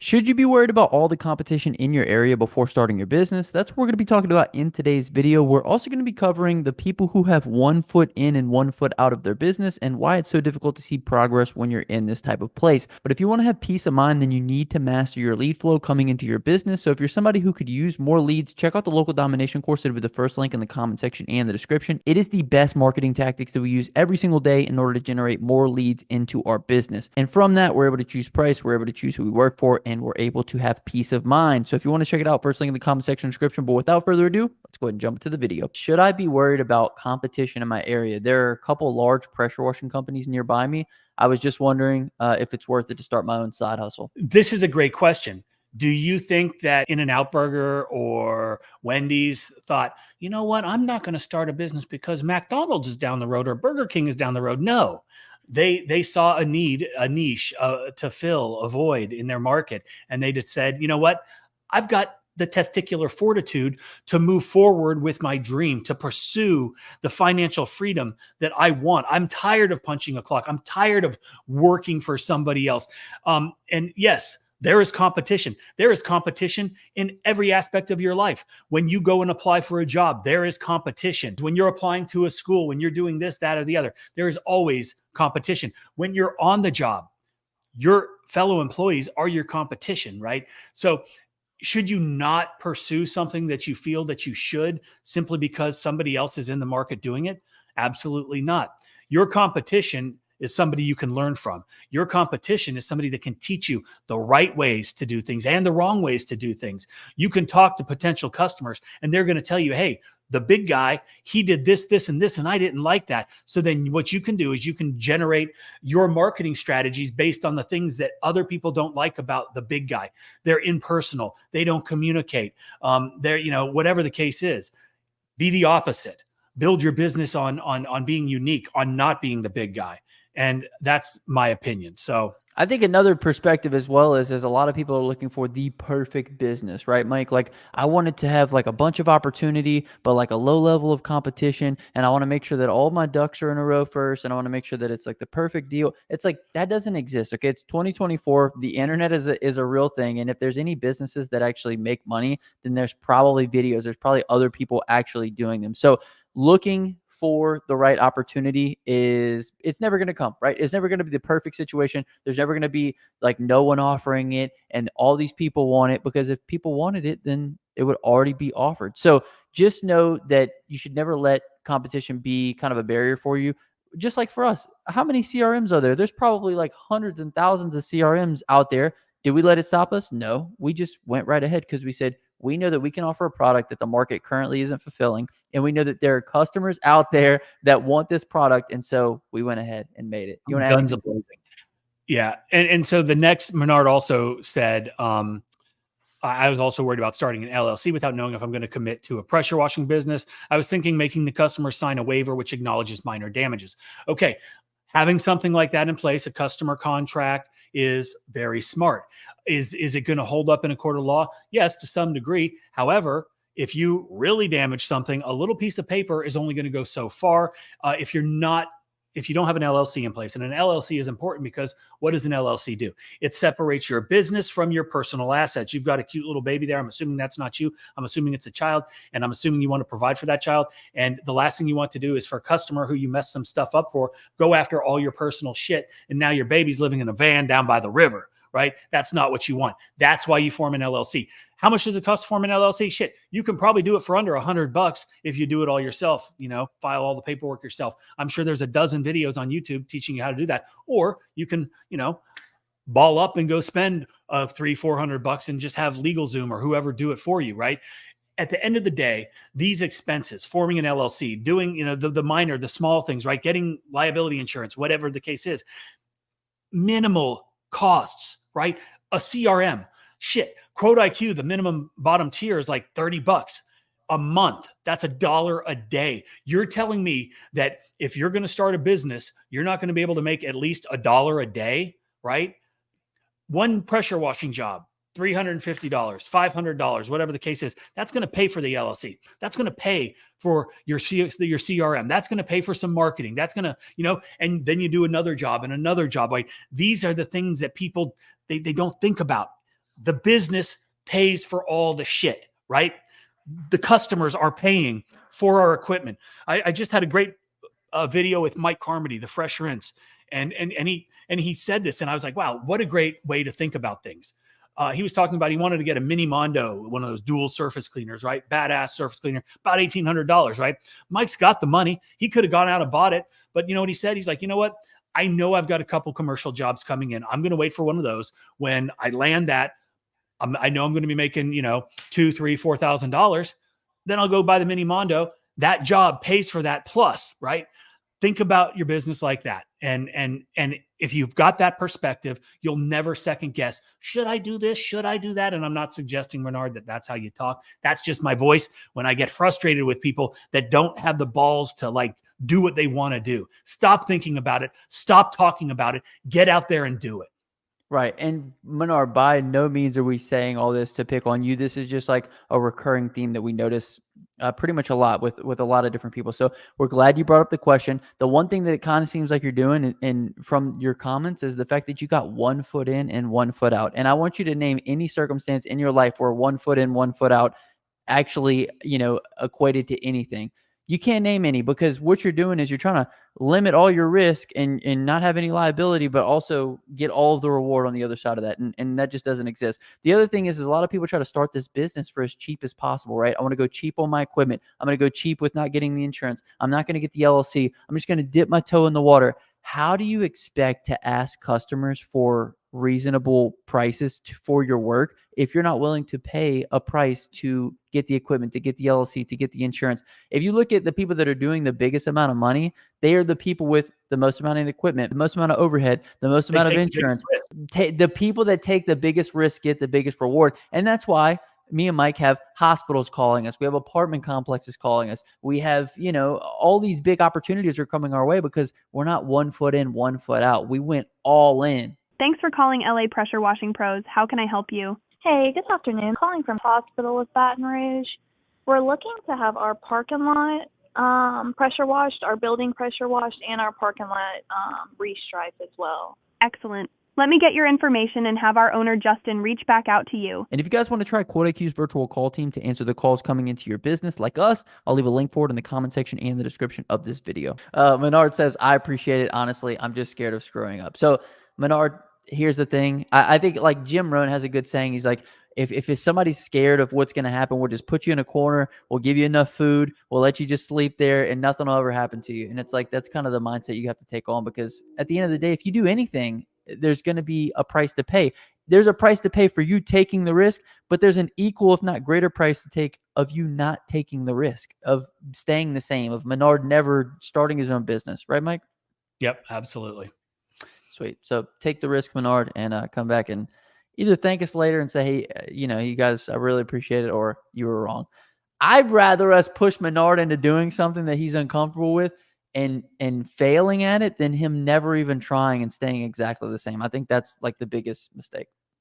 Should you be worried about all the competition in your area before starting your business? That's what we're going to be talking about in today's video. We're also going to be covering the people who have one foot in and one foot out of their business and why it's so difficult to see progress when you're in this type of place. But if you want to have peace of mind, then you need to master your lead flow coming into your business. So if you're somebody who could use more leads, check out the local domination course. It'll be the first link in the comment section and the description. It is the best marketing tactics that we use every single day in order to generate more leads into our business. And from that, we're able to choose price, we're able to choose who we work for, and we're able to have peace of mind. So if you want to check it out, first link in the comment section description. But without further ado, let's go ahead and jump into the video. Should I be worried about competition in my area? There are a couple large pressure washing companies nearby me. I was just wondering if it's worth it to start my own side hustle. This is a great question. Do you think that In-N-Out Burger or Wendy's thought, you know what, I'm not going to start a business because McDonald's is down the road or Burger King is down the road? No. They saw a need, a niche to fill, a void in their market. And they just said, you know what, I've got the testicular fortitude to move forward with my dream, to pursue the financial freedom that I want. I'm tired of punching a clock. I'm tired of working for somebody else. And yes, there is competition. There is competition in every aspect of your life. When you go and apply for a job, there is competition. When you're applying to a school, when you're doing this, that, or the other, there is always competition. When you're on the job, your fellow employees are your competition, right? So should you not pursue something that you feel that you should simply because somebody else is in the market doing it? Absolutely not. Your competition is somebody you can learn from. Your competition is somebody that can teach you the right ways to do things and the wrong ways to do things. You can talk to potential customers and they're going to tell you, hey, the big guy, he did this, this, and this, and I didn't like that. So then what you can do is you can generate your marketing strategies based on the things that other people don't like about the big guy. They're impersonal. They don't communicate. They're, whatever the case is, be the opposite. Build your business on being unique, on not being the big guy. And that's my opinion. So I think another perspective as well is a lot of people are looking for the perfect business, right, Mike? Like I wanted to have like a bunch of opportunity, but like a low level of competition. And I want to make sure that all my ducks are in a row first. And I want to make sure that it's like the perfect deal. It's like that doesn't exist. Okay. It's 2024. The internet is a real thing. And if there's any businesses that actually make money, then there's probably videos. There's probably other people actually doing them. So looking for the right opportunity it's never going to come, right? It's never going to be the perfect situation. There's never going to be like no one offering it and all these people want it, because if people wanted it, then it would already be offered. So just know that you should never let competition be kind of a barrier for you. Just like for us, how many CRMs are there? There's probably like hundreds and thousands of CRMs out there. Did we let it stop us? No, we just went right ahead because we said, we know that we can offer a product that the market currently isn't fulfilling. And we know that there are customers out there that want this product. And so we went ahead and made it. You want to add guns anything? a-blazing. Yeah. And so the next, Menard also said, I was also worried about starting an LLC without knowing if I'm going to commit to a pressure washing business. I was thinking making the customer sign a waiver which acknowledges minor damages. Okay. Having something like that in place, a customer contract, is very smart. Is it going to hold up in a court of law? Yes, to some degree. However, if you really damage something, a little piece of paper is only going to go so far. If you don't have an LLC in place, and an LLC is important because what does an LLC do? It separates your business from your personal assets. You've got a cute little baby there. I'm assuming that's not you. I'm assuming it's a child, and I'm assuming you want to provide for that child. And the last thing you want to do is for a customer who you messed some stuff up for, go after all your personal shit. And now your baby's living in a van down by the river, right? That's not what you want. That's why you form an LLC. How much does it cost to form an LLC? Shit, you can probably do it for under $100 if you do it all yourself, file all the paperwork yourself. I'm sure there's a dozen videos on YouTube teaching you how to do that. Or you can, ball up and go spend $300-400 and just have LegalZoom or whoever do it for you, right? At the end of the day, these expenses, forming an LLC, doing, the minor, the small things, right? Getting liability insurance, whatever the case is, minimal costs, right? A CRM, shit. Quote IQ, the minimum bottom tier is like $30 a month. That's $1 a day. You're telling me that if you're going to start a business, you're not going to be able to make at least $1 a day, right? One pressure washing job, $350, $500, whatever the case is, that's going to pay for the LLC. That's going to pay for your CRM. That's going to pay for some marketing. That's going to, and then you do another job and another job. Like these are the things that people, they don't think about. The business pays for all the shit, right? The customers are paying for our equipment. I just had a great video with Mike Carmody, the Fresh Rinse, and he said this, and I was like, wow, what a great way to think about things. He was talking about he wanted to get a Mini Mondo, one of those dual surface cleaners, right? Badass surface cleaner, about $1,800, right? Mike's got the money. He could have gone out and bought it, but you know what he said? He's like, you know what? I know I've got a couple commercial jobs coming in. I'm going to wait for one of those. When I land that, I know I'm going to be making, $2,000, $3,000, $4,000. Then I'll go buy the Mini Mondo. That job pays for that plus, right? Think about your business like that. And if you've got that perspective, you'll never second guess. Should I do this? Should I do that? And I'm not suggesting, Bernard, that that's how you talk. That's just my voice when I get frustrated with people that don't have the balls to do what they want to do. Stop thinking about it. Stop talking about it. Get out there and do it. Right. And Menard, by no means are we saying all this to pick on you. This is just like a recurring theme that we notice pretty much a lot with a lot of different people. So we're glad you brought up the question. The one thing that it kind of seems like you're doing and from your comments is the fact that you got 1 foot in and 1 foot out. And I want you to name any circumstance in your life where 1 foot in, 1 foot out actually, equated to anything. You can't name any, because what you're doing is you're trying to limit all your risk and not have any liability, but also get all of the reward on the other side of that. And that just doesn't exist. The other thing is a lot of people try to start this business for as cheap as possible, right? I want to go cheap on my equipment. I'm going to go cheap with not getting the insurance. I'm not going to get the LLC. I'm just going to dip my toe in the water. How do you expect to ask customers for reasonable prices for your work if you're not willing to pay a price to get the equipment, to get the LLC, to get the insurance? If you look at the people that are doing the biggest amount of money, they are the people with the most amount of equipment, the most amount of overhead, the most amount of insurance. The people that take the biggest risk get the biggest reward. And that's why me and Mike have hospitals calling us. We have apartment complexes calling us. We have, all these big opportunities are coming our way because we're not 1 foot in, 1 foot out. We went all in. Thanks for calling LA Pressure Washing Pros. How can I help you? Hey, good afternoon. Calling from hospital with Baton Rouge. We're looking to have our parking lot pressure washed, our building pressure washed, and our parking lot restriped as well. Excellent. Let me get your information and have our owner, Justin, reach back out to you. And if you guys want to try QuoteIQ's virtual call team to answer the calls coming into your business like us, I'll leave a link for it in the comment section and the description of this video. Menard says, I appreciate it. Honestly, I'm just scared of screwing up. So Menard, here's the thing. I think like Jim Rohn has a good saying. He's like, if somebody's scared of what's going to happen, we'll just put you in a corner. We'll give you enough food. We'll let you just sleep there and nothing will ever happen to you. And it's like, that's kind of the mindset you have to take on, because at the end of the day, if you do anything, there's going to be a price to pay. There's a price to pay for you taking the risk, but there's an equal, if not greater price to take of you not taking the risk, of staying the same, of Menard never starting his own business. Right, Mike? Yep, absolutely. Sweet. So take the risk, Menard, and come back and either thank us later and say, hey, you guys, I really appreciate it, or you were wrong. I'd rather us push Menard into doing something that he's uncomfortable with and failing at it than him never even trying and staying exactly the same. I think that's like the biggest mistake.